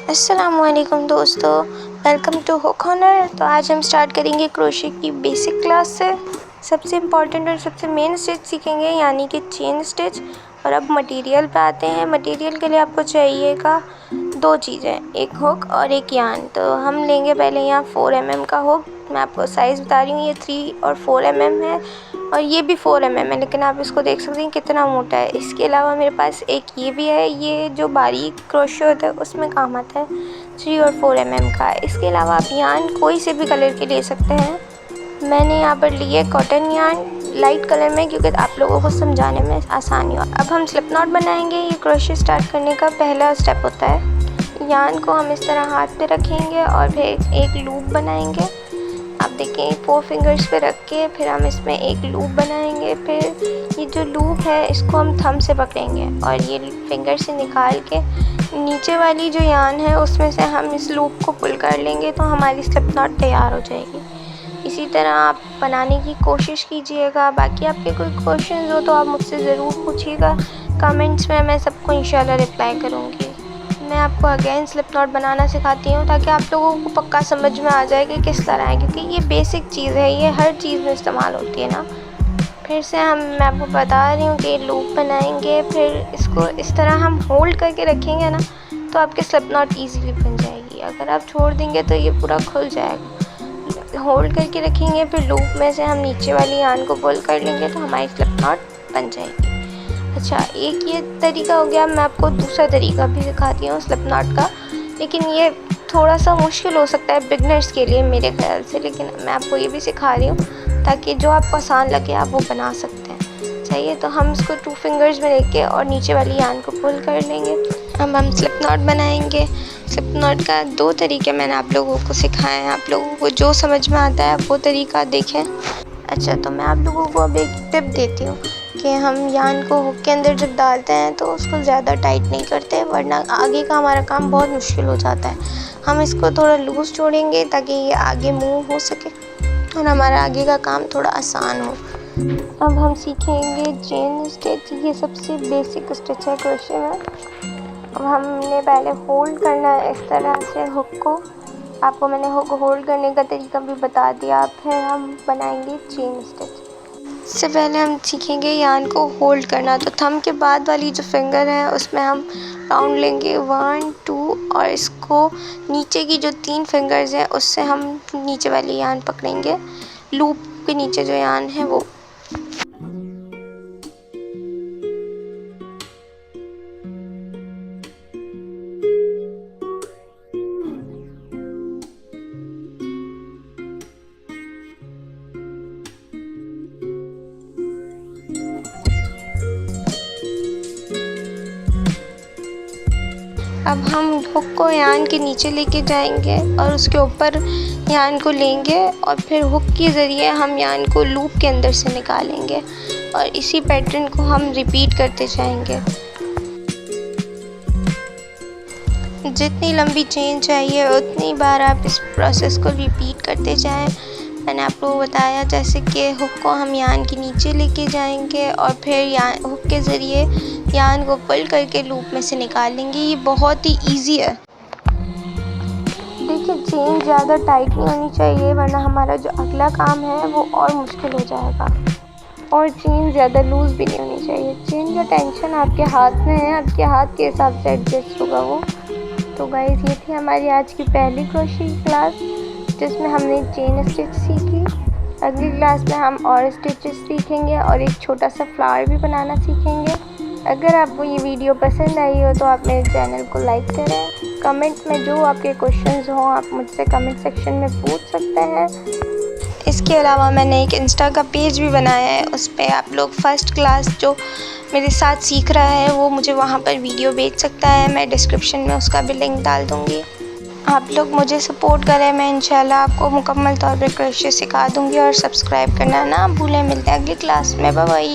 अस्सलामुअलैकुम दोस्तों, welcome to hook Honor. तो आज हम स्टार्ट करेंगे क्रोशे की बेसिक क्लास से। सबसे इम्पॉर्टेंट और सबसे मेन स्टिच सीखेंगे यानी कि चेन स्टिच। और अब मटेरियल पे आते हैं। मटेरियल के लिए आपको चाहिएगा दो चीज़ें, एक हुक और एक यान। तो हम लेंगे पहले यहाँ 4 mm का हुक। मैं आपको साइज़ बता रही हूँ, ये 3 और 4 mm है और ये भी 4 mm है, लेकिन आप इसको देख सकते हैं कितना मोटा है। इसके अलावा मेरे पास एक ये भी है, ये जो बारीक क्रोशे होता है उसमें काम आता है, 3 और 4 mm का। इसके अलावा आप यान कोई से भी कलर के ले सकते हैं। मैंने यहाँ पर ली है कॉटन यान लाइट कलर में, क्योंकि आप लोगों को समझाने में आसानी हो। अब हम स्लिप नॉट बनाएंगे। ये क्रोशे स्टार्ट करने का पहला स्टेप होता है। यान को हम इस तरह हाथ पे रखेंगे और फिर एक लूप बनाएंगे। आप देखें 4 फिंगर्स पे रख के फिर हम इसमें एक लूप बनाएंगे। फिर ये जो लूप है इसको हम थंब से पकड़ेंगे और ये फिंगर से निकाल के नीचे वाली जो यान है उसमें से हम इस लूप को पुल कर लेंगे, तो हमारी स्लिप नॉट तैयार हो जाएगी। इसी तरह आप बनाने की कोशिश कीजिएगा। बाकी आपके कोई क्वेश्चन हो तो आप मुझसे ज़रूर पूछिएगा कमेंट्स में, मैं सबको इंशाल्लाह रिप्लाई करूँगी। मैं आपको अगेन स्लिप नॉट बनाना सिखाती हूँ ताकि आप लोगों को पक्का समझ में आ जाए कि किस तरह है, क्योंकि ये बेसिक चीज़ है, ये हर चीज़ में इस्तेमाल होती है ना। फिर से मैं आपको बता रही हूँ कि लूप बनाएंगे, फिर इसको इस तरह हम होल्ड करके रखेंगे ना, तो आपकी स्लिप नॉट ईजीली बन जाएगी। अगर आप छोड़ देंगे तो ये पूरा खुल जाएगा। होल्ड करके रखेंगे, फिर लूप में से हम नीचे वाली यान को पुल कर लेंगे तो हमारी स्लिप नॉट बन जाएगी। अच्छा, एक ये तरीका हो गया। मैं आपको दूसरा तरीका भी सिखाती हूँ स्लिप नॉट का, लेकिन ये थोड़ा सा मुश्किल हो सकता है बिगनर्स के लिए मेरे ख्याल से, लेकिन मैं आपको ये भी सिखा रही हूँ ताकि जो आपको आसान लगे आप वो बना सकते हैं। चाहिए तो हम इसको 2 फिंगर्स में लेके और नीचे वाली यान को पुल कर लेंगे। अब हम स्लिप नॉट बनाएंगे। स्लिप नॉट का 2 तरीके मैंने आप लोगों को सिखाए हैं, आप लोगों को जो समझ में आता है वो तरीका देखें। अच्छा, तो मैं आप लोगों को अब एक टिप देती हूँ कि हम यान को हुक के अंदर जब डालते हैं तो उसको ज़्यादा टाइट नहीं करते, वरना आगे का हमारा काम बहुत मुश्किल हो जाता है। हम इसको थोड़ा लूज़ छोड़ेंगे ताकि ये आगे मूव हो सके और हमारा आगे का काम थोड़ा आसान हो। अब हम सीखेंगे चेन स्टिच। ये सबसे बेसिक स्टिच है क्रोशे में। अब हमने पहले होल्ड करना है इस तरह से हुक को। आपको मैंने हुक होल्ड करने का तरीका भी बता दिया। फिर हम बनाएंगे चेन स्टिच। इससे पहले हम सीखेंगे यान को होल्ड करना। तो थंब के बाद वाली जो फिंगर है उसमें हम राउंड लेंगे 1 2 और इसको नीचे की जो 3 फिंगर्स हैं उससे हम नीचे वाली यान पकड़ेंगे, लूप के नीचे जो यान है वो। अब हम हुक को यान के नीचे लेके जाएंगे और उसके ऊपर यान को लेंगे और फिर हुक के ज़रिए हम यान को लूप के अंदर से निकालेंगे और इसी पैटर्न को हम रिपीट करते जाएंगे। जितनी लंबी चेन चाहिए उतनी बार आप इस प्रोसेस को रिपीट करते जाएं। मैंने आपको बताया जैसे कि हुक को हम यान के नीचे लेके जाएंगे और फिर हुक के ज़रिए यान को पुल करके लूप में से निकालेंगे। ये बहुत ही इजी है। देखिए, चेन ज़्यादा टाइट नहीं होनी चाहिए, वरना हमारा जो अगला काम है वो और मुश्किल हो जाएगा। और चेन ज़्यादा लूज़ भी नहीं होनी चाहिए। चेन का टेंशन आपके हाथ में है, आपके हाथ के हिसाब से एडजस्ट होगा वो। तो गाइस, ये थी हमारी आज की पहली क्रोशे की क्लास जिसमें हमने चेन स्टिच सीखी। अगली क्लास में हम और स्टिचेस सीखेंगे और एक छोटा सा फ्लावर भी बनाना सीखेंगे। अगर आपको ये वीडियो पसंद आई हो तो आप मेरे चैनल को लाइक करें। कमेंट में जो आपके क्वेश्चंस हों आप मुझसे कमेंट सेक्शन में पूछ सकते हैं। इसके अलावा मैंने एक इंस्टा का पेज भी बनाया है, उस पर आप लोग फर्स्ट क्लास जो मेरे साथ सीख रहा है वो मुझे वहाँ पर वीडियो भेज सकता है। मैं डिस्क्रिप्शन में उसका भी लिंक डाल दूँगी। आप लोग मुझे सपोर्ट करें, मैं इंशाल्लाह आपको मुकम्मल तौर पर क्रोशे सिखा दूँगी। और सब्सक्राइब करना ना भूलें। मिलते हैं अगली क्लास में। Bye bye.